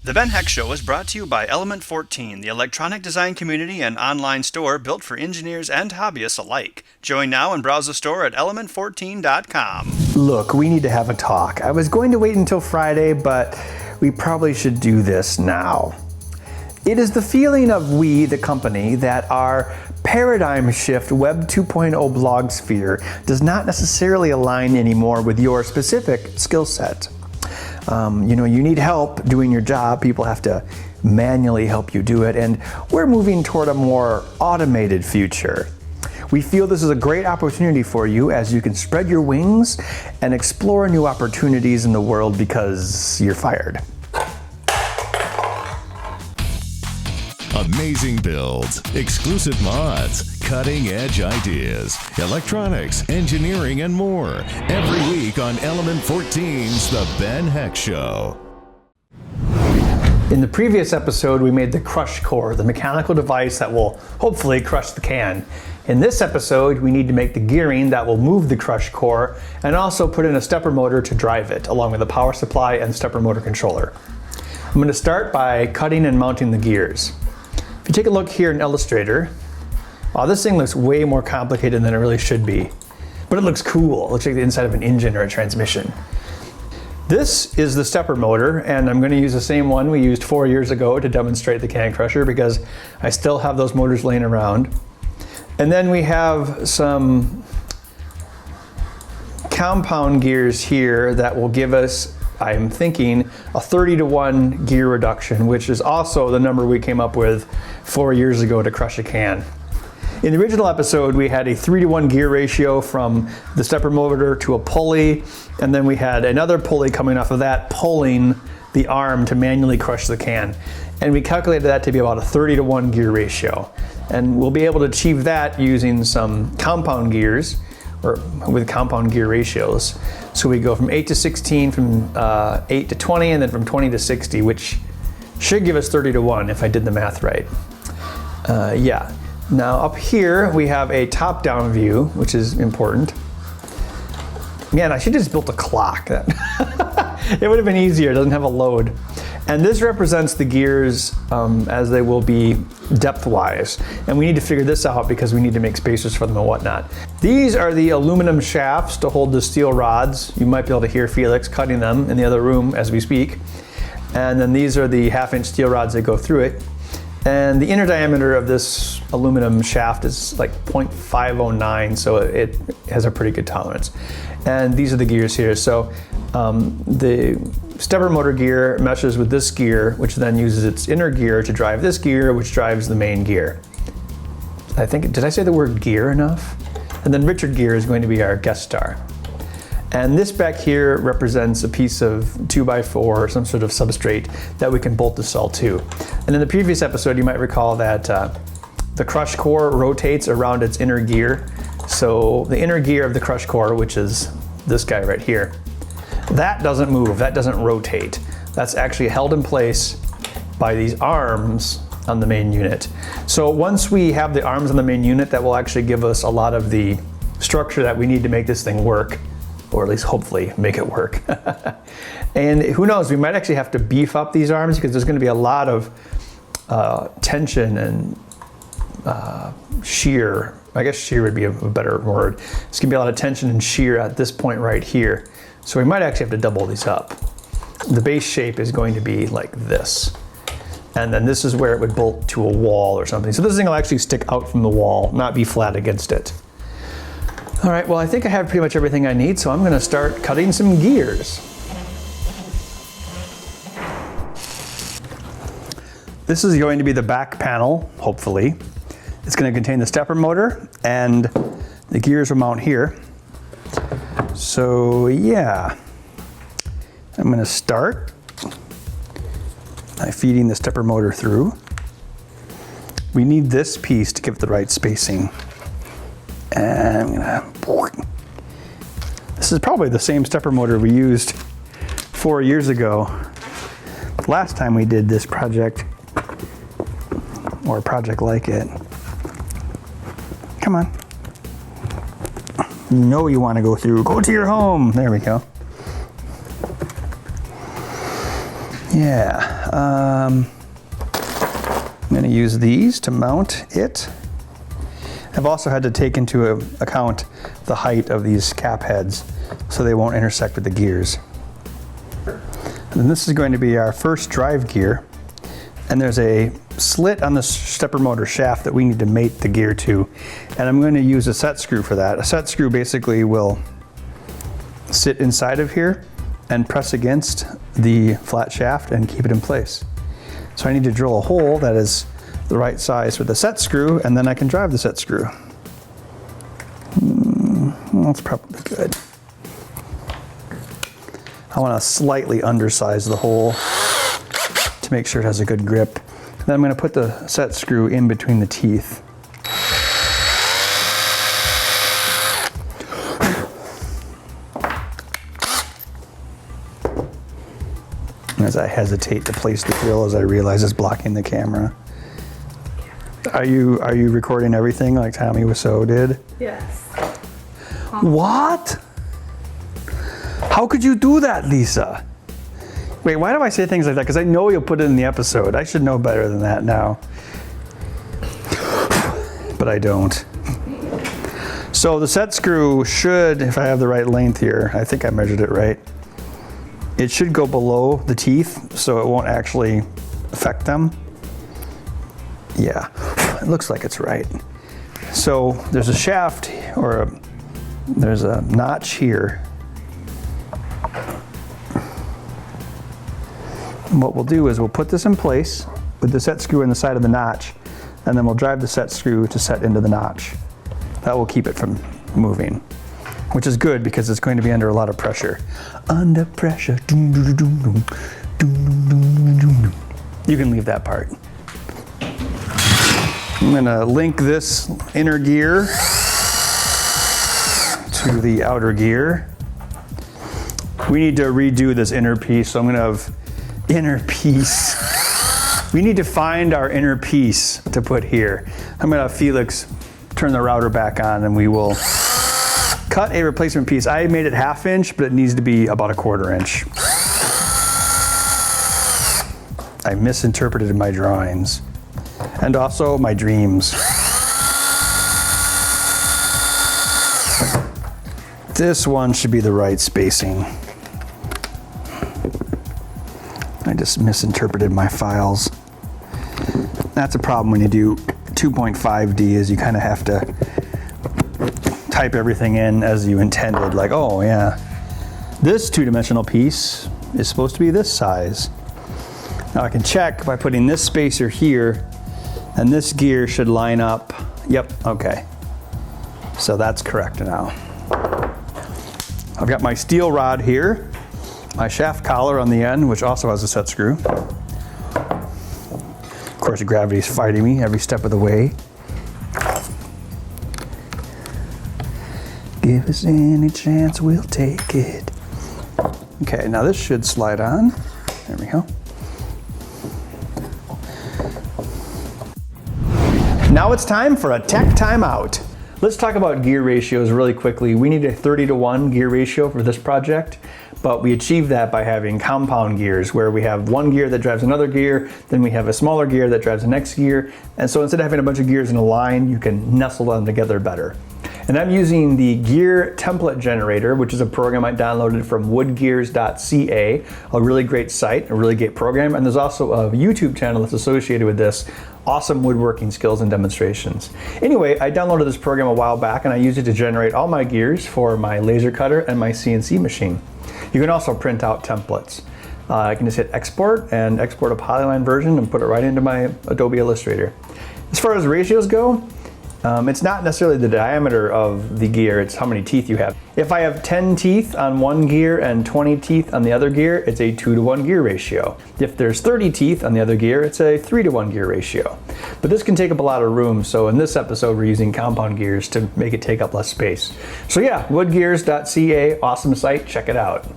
The Ben Heck Show is brought to you by Element 14, the electronic design community and online store built for engineers and hobbyists alike. Join now and browse the store at element14.com. Look, we need to have a talk. I was going to wait until Friday, but we probably should do this now. It is the feeling of we, the company, that our paradigm shift Web 2.0 blog sphere does not necessarily align anymore with your specific skill set. You need help doing your job. People have to manually help you do it, and we're moving toward a more automated future. We feel this is a great opportunity for you as you can spread your wings and explore new opportunities in the world because you're fired. Amazing builds, exclusive mods, cutting-edge ideas, electronics, engineering, and more. Every week on Element 14's The Ben Heck Show. In the previous episode, we made the crush core, the mechanical device that will hopefully crush the can. In this episode, we need to make the gearing that will move the crush core and also put in a stepper motor to drive it, along with a power supply and stepper motor controller. I'm going to start by cutting and mounting the gears. If you take a look here in Illustrator, this thing looks way more complicated than it really should be, but it looks cool. It looks like the inside of an engine or a transmission. This is the stepper motor, and I'm going to use the same one we used 4 years ago to demonstrate the can crusher because I still have those motors laying around. And then we have some compound gears here that will give us, I'm thinking, a 30-to-1 gear reduction, which is also the number we came up with 4 years ago to crush a can. In the original episode, we had a 3-to-1 gear ratio from the stepper motor to a pulley, and then we had another pulley coming off of that pulling the arm to manually crush the can. And we calculated that to be about a 30-to-1 gear ratio. And we'll be able to achieve that using some compound gears, or with compound gear ratios. So we go from 8 to 16, from 8 to 20, and then from 20 to 60, which should give us 30-to-1 if I did the math right. Yeah. Now up here we have a top-down view, which is important. Man, I should have just built a clock. It would have been easier. It doesn't have a load. And this represents the gears as they will be depth-wise. And we need to figure this out because we need to make spacers for them and whatnot. These are the aluminum shafts to hold the steel rods. You might be able to hear Felix cutting them in the other room as we speak. And then these are the half-inch steel rods that go through it. And the inner diameter of this aluminum shaft is like 0.509, so it has a pretty good tolerance. And these are the gears here. So the stepper motor gear meshes with this gear, which then uses its inner gear to drive this gear, which drives the main gear. I think, did I say the word gear enough? And then Richard Gear is going to be our guest star. And this back here represents a piece of 2x4 or some sort of substrate that we can bolt the cell to. And in the previous episode, you might recall that the crush core rotates around its inner gear. So the inner gear of the crush core, which is this guy right here, that doesn't move, that doesn't rotate. That's actually held in place by these arms on the main unit. So once we have the arms on the main unit, that will actually give us a lot of the structure that we need to make this thing work, or at least hopefully make it work. And who knows, we might actually have to beef up these arms because there's going to be a lot of tension and shear. I guess shear would be a better word. There's going to be a lot of tension and shear at this point right here. So we might actually have to double these up. The base shape is going to be like this. And then this is where it would bolt to a wall or something. So this thing will actually stick out from the wall, not be flat against it. All right, well, I think I have pretty much everything I need, so I'm gonna start cutting some gears. This is going to be the back panel, hopefully. It's gonna contain the stepper motor, and the gears will mount here. So yeah, I'm gonna start by feeding the stepper motor through. We need this piece to give it the right spacing. And I'm gonna, this is probably the same stepper motor we used 4 years ago. Last time we did this project, or a project like it. Come on. You know you want to go through. Go to your home. There we go. Yeah. I'm going to use these to mount it. I've also had to take into account the height of these cap heads so they won't intersect with the gears. And this is going to be our first drive gear. And there's a slit on the stepper motor shaft that we need to mate the gear to. And I'm going to use a set screw for that. A set screw basically will sit inside of here and press against the flat shaft and keep it in place. So I need to drill a hole that is the right size for the set screw, and then I can drive the set screw. That's probably good. I want to slightly undersize the hole to make sure it has a good grip. Then I'm going to put the set screw in between the teeth. As I hesitate to place the drill, as I realize it's blocking the camera. Are you recording everything like Tommy Wiseau did? Yes. What? How could you do that, Lisa? Wait, why do I say things like that? Because I know you'll put it in the episode. I should know better than that now. But I don't. So the set screw should, if I have the right length here, I think I measured it right. It should go below the teeth so it won't actually affect them. Yeah, it looks like it's right. So there's a shaft there's a notch here. And what we'll do is we'll put this in place with the set screw in the side of the notch, and then we'll drive the set screw to set into the notch. That will keep it from moving, which is good because it's going to be under a lot of pressure. Under pressure. You can leave that part. I'm going to link this inner gear to the outer gear. We need to redo this inner piece, so I'm going to have inner piece. We need to find our inner piece to put here. I'm going to have Felix turn the router back on and we will cut a replacement piece. I made it 1/2 inch, but it needs to be about 1/4 inch. I misinterpreted my drawings and also my dreams. This one should be the right spacing. I just misinterpreted my files. That's a problem when you do 2.5D, is you kind of have to type everything in as you intended. Like, oh yeah, this 2-dimensional piece is supposed to be this size. Now I can check by putting this spacer here, and this gear should line up. Yep, okay. So that's correct now. I've got my steel rod here, my shaft collar on the end, which also has a set screw. Of course, gravity's fighting me every step of the way. Give us any chance, we'll take it. Okay, now this should slide on. There we go. Now it's time for a tech timeout. Let's talk about gear ratios really quickly. We need a 30-to-1 gear ratio for this project, but we achieve that by having compound gears, where we have one gear that drives another gear, then we have a smaller gear that drives the next gear, and so instead of having a bunch of gears in a line, you can nestle them together better. And I'm using the Gear Template Generator, which is a program I downloaded from woodgears.ca, a really great site, a really great program, and there's also a YouTube channel that's associated with this. Awesome woodworking skills and demonstrations. Anyway, I downloaded this program a while back and I used it to generate all my gears for my laser cutter and my CNC machine. You can also print out templates. I can just hit export and export a polyline version and put it right into my Adobe Illustrator. As far as ratios go, it's not necessarily the diameter of the gear, it's how many teeth you have. If I have 10 teeth on one gear and 20 teeth on the other gear, it's a 2-to-1 gear ratio. If there's 30 teeth on the other gear, it's a 3-to-1 gear ratio. But this can take up a lot of room, so in this episode we're using compound gears to make it take up less space. So yeah, woodgears.ca, awesome site, check it out.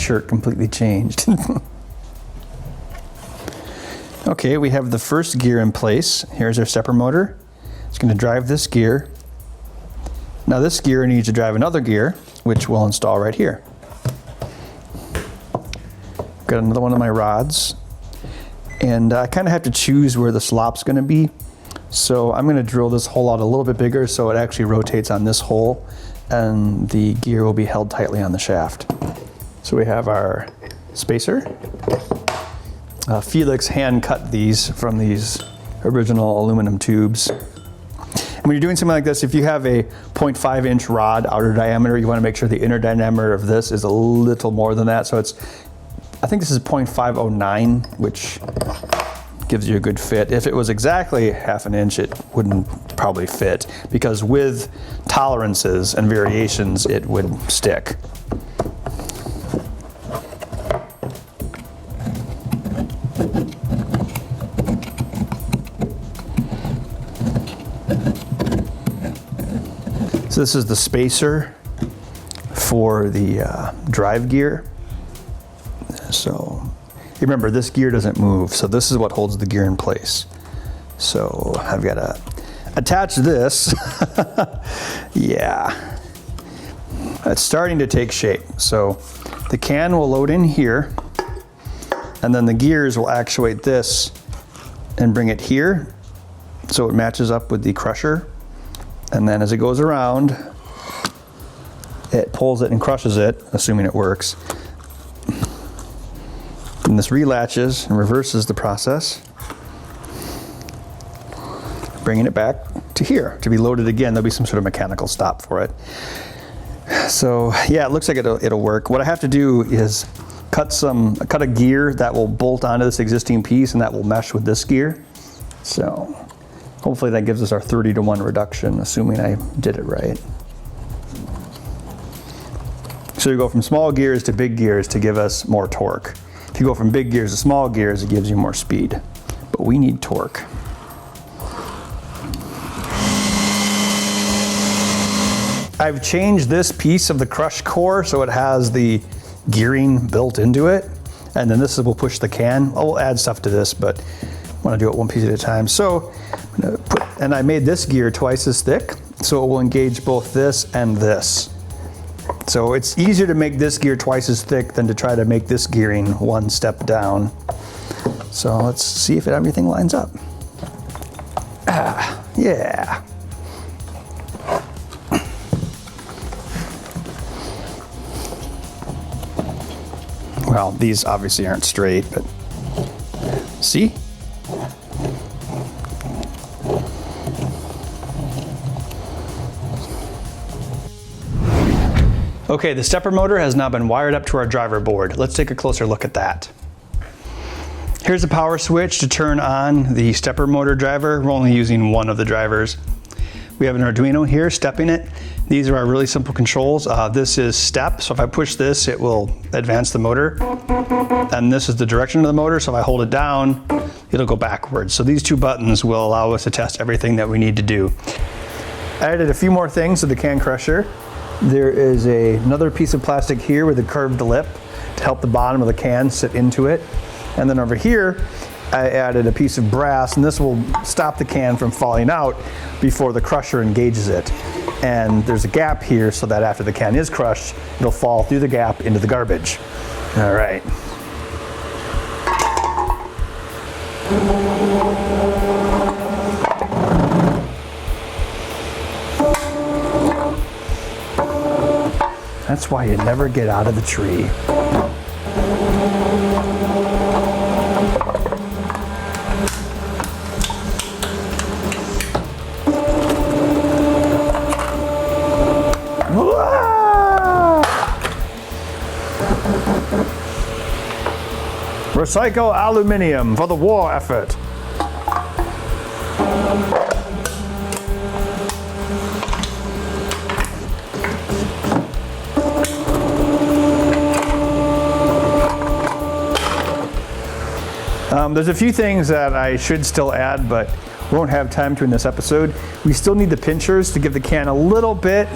shirt completely changed. Okay, we have the first gear in place. Here's our stepper motor. It's going to drive this gear. Now this gear needs to drive another gear, which we'll install right here. Got another one of my rods. And I kind of have to choose where the slop's going to be. So I'm going to drill this hole out a little bit bigger so it actually rotates on this hole and the gear will be held tightly on the shaft. So we have our spacer. Felix hand cut these from these original aluminum tubes. And when you're doing something like this, if you have a 0.5 inch rod outer diameter, you want to make sure the inner diameter of this is a little more than that. So I think this is 0.509, which gives you a good fit. If it was exactly half an inch, it wouldn't probably fit, because with tolerances and variations, it would stick. So this is the spacer for the drive gear. So remember, this gear doesn't move, so this is what holds the gear in place. So I've got to attach this. Yeah, it's starting to take shape. So the can will load in here, and then the gears will actuate this and bring it here so it matches up with the crusher. And then as it goes around, it pulls it and crushes it, assuming it works. And this relatches and reverses the process, bringing it back to here to be loaded again. There'll be some sort of mechanical stop for it. So yeah, it looks like it'll work. What I have to do is cut a gear that will bolt onto this existing piece, and that will mesh with this gear. So hopefully that gives us our 30-to-1 reduction, assuming I did it right. So you go from small gears to big gears to give us more torque. If you go from big gears to small gears, it gives you more speed. But we need torque. I've changed this piece of the crush core so it has the gearing built into it. And then this will push the can. I'll add stuff to this, but I want to do it one piece at a time. So I'm going to and I made this gear twice as thick, so it will engage both this and this. So it's easier to make this gear twice as thick than to try to make this gearing one step down. So let's see if everything lines up. Yeah. Well, these obviously aren't straight, but see? Okay, the stepper motor has now been wired up to our driver board. Let's take a closer look at that. Here's the power switch to turn on the stepper motor driver. We're only using one of the drivers. We have an Arduino here stepping it. These are our really simple controls. This is step, so if I push this, it will advance the motor. And this is the direction of the motor, so if I hold it down, it'll go backwards. So these two buttons will allow us to test everything that we need to do. I added a few more things to the can crusher. There is another piece of plastic here with a curved lip to help the bottom of the can sit into it. And then over here, I added a piece of brass, and this will stop the can from falling out before the crusher engages it. And there's a gap here so that after the can is crushed, it'll fall through the gap into the garbage. All right. That's why you never get out of the tree. Recycle aluminium for the war effort. There's a few things that I should still add, but we won't have time to in this episode. We still need the pinchers to give the can a little bit.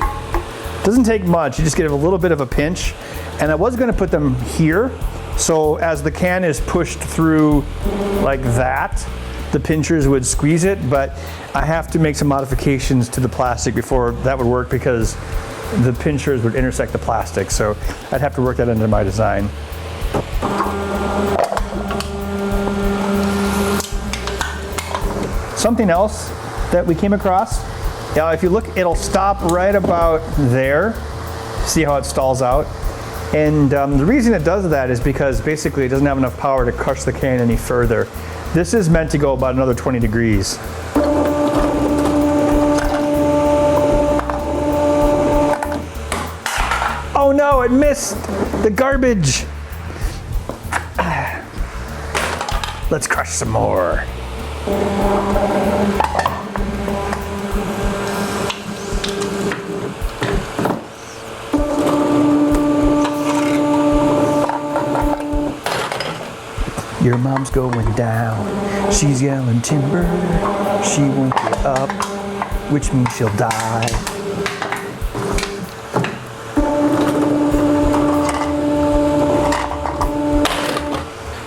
Doesn't take much, you just give it a little bit of a pinch, And I was going to put them here, so as the can is pushed through like that, the pinchers would squeeze it, but I have to make some modifications to the plastic before that would work because the pinchers would intersect the plastic, so I'd have to work that into my design. Something else that we came across, if you look, it'll stop right about there. See how it stalls out? And the reason it does that is because basically it doesn't have enough power to crush the can any further. This is meant to go about another 20 degrees. Oh no, it missed the garbage. Let's crush some more. Your mom's going down. She's yelling timber. She won't get up, which means she'll die.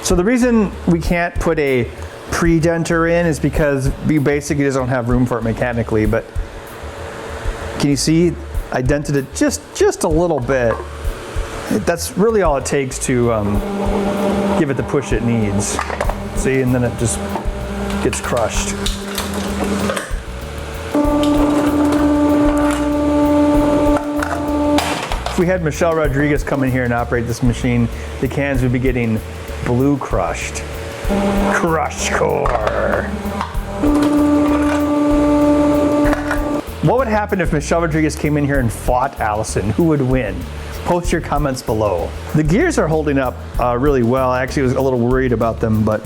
So the reason we can't put a pre-denter in is because we basically just don't have room for it mechanically, but can you see I dented it just a little bit. That's really all it takes to give it the push it needs. See, and then it just gets crushed. If we had Michelle Rodriguez come in here and operate this machine, the cans would be getting blue crushed. Crush core. What would happen if Michelle Rodriguez came in here and fought Allison? Who would win? Post your comments below. The gears are holding up really well. I actually was a little worried about them, but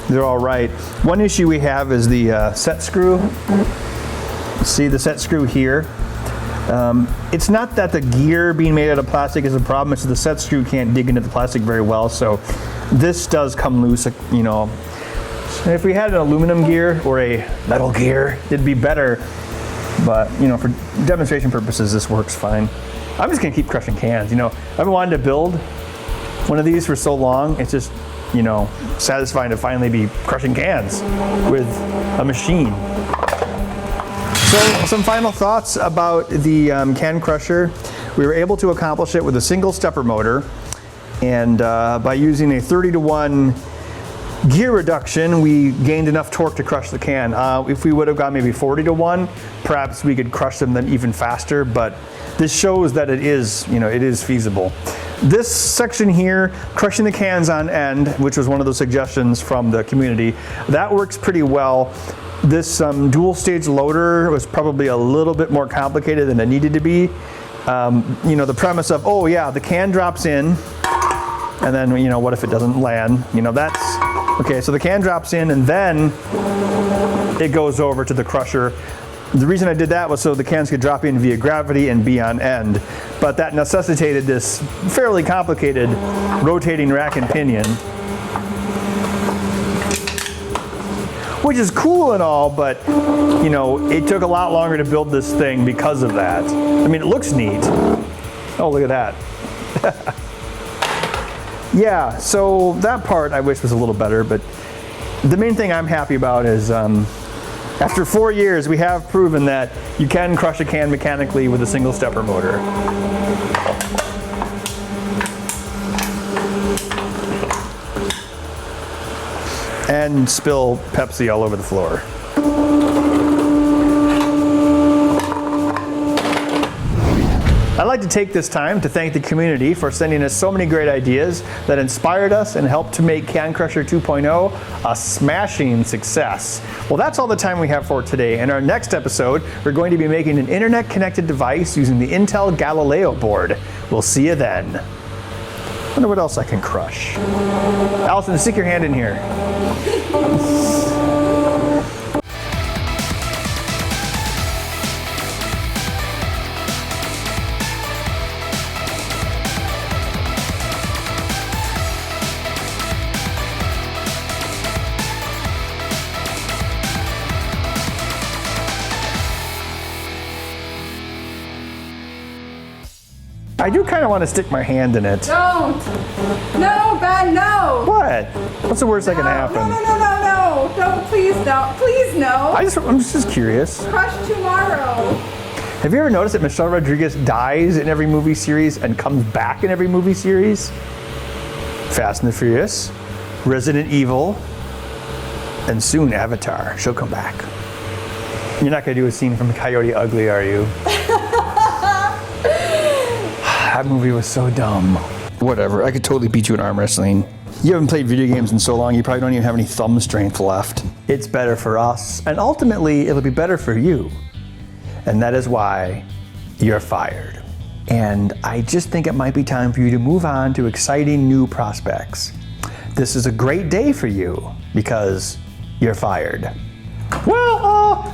they're all right. One issue we have is the set screw. See the set screw here? It's not that the gear being made out of plastic is a problem, it's the set screw can't dig into the plastic very well, so this does come loose, you know. If we had an aluminum gear or a metal gear, it'd be better, but you know, for demonstration purposes, this works fine. I'm just gonna keep crushing cans, you know. I've been wanting to build one of these for so long, it's just, you know, satisfying to finally be crushing cans with a machine. So some final thoughts about the can crusher. We were able to accomplish it with a single stepper motor, and by using a 30-to-1 gear reduction, we gained enough torque to crush the can. If we would have gone maybe 40-to-1, perhaps we could crush them then even faster, but this shows that it is, you know, it is feasible. This section here, crushing the cans on end, which was one of the suggestions from the community, that works pretty well. This dual stage loader was probably a little bit more complicated than it needed to be. You know, the premise of, oh yeah, the can drops in, and then, you know, what if it doesn't land? You know, that's, okay, so the can drops in and then it goes over to the crusher. The reason I did that was so the cans could drop in via gravity and be on end, but that necessitated this fairly complicated rotating rack and pinion, which is cool and all, but you know, it took a lot longer to build this thing because of that. I mean, it looks neat. Oh, look at that. Yeah, so that part I wish was a little better, but the main thing I'm happy about is after 4 years, we have proven that you can crush a can mechanically with a single stepper motor. And spill Pepsi all over the floor. I'd like to take this time to thank the community for sending us so many great ideas that inspired us and helped to make Can Crusher 2.0 a smashing success. Well, that's all the time we have for today. In our next episode, we're going to be making an internet-connected device using the Intel Galileo board. We'll see you then. Wonder what else I can crush. Allison, stick your hand in here. I do kind of want to stick my hand in it. Don't. No, Ben, no. What? What's the worst that can happen? No. Don't, please don't. Please no. I'm just curious. Crush tomorrow. Have you ever noticed that Michelle Rodriguez dies in every movie series and comes back in every movie series? Fast and the Furious, Resident Evil, and soon Avatar. She'll come back. You're not going to do a scene from Coyote Ugly, are you? That movie was so dumb. Whatever, I could totally beat you in arm wrestling. You haven't played video games in so long, you probably don't even have any thumb strength left. It's better for us, and ultimately, it'll be better for you. And that is why you're fired. And I just think it might be time for you to move on to exciting new prospects. This is a great day for you because you're fired. Well,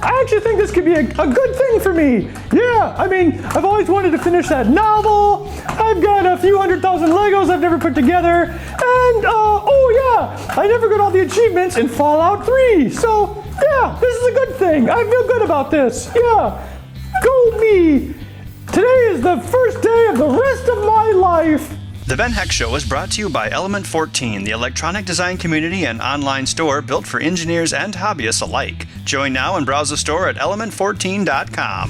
I actually think this could be a good thing for me. Yeah, I mean, I've always wanted to finish that novel. I've got a few 100,000 Legos I've never put together. And, I never got all the achievements in Fallout 3. So, yeah, this is a good thing. I feel good about this. Yeah, go me. Today is the first day of the rest of my life. The Ben Heck Show is brought to you by Element 14, the electronic design community and online store built for engineers and hobbyists alike. Join now and browse the store at element14.com.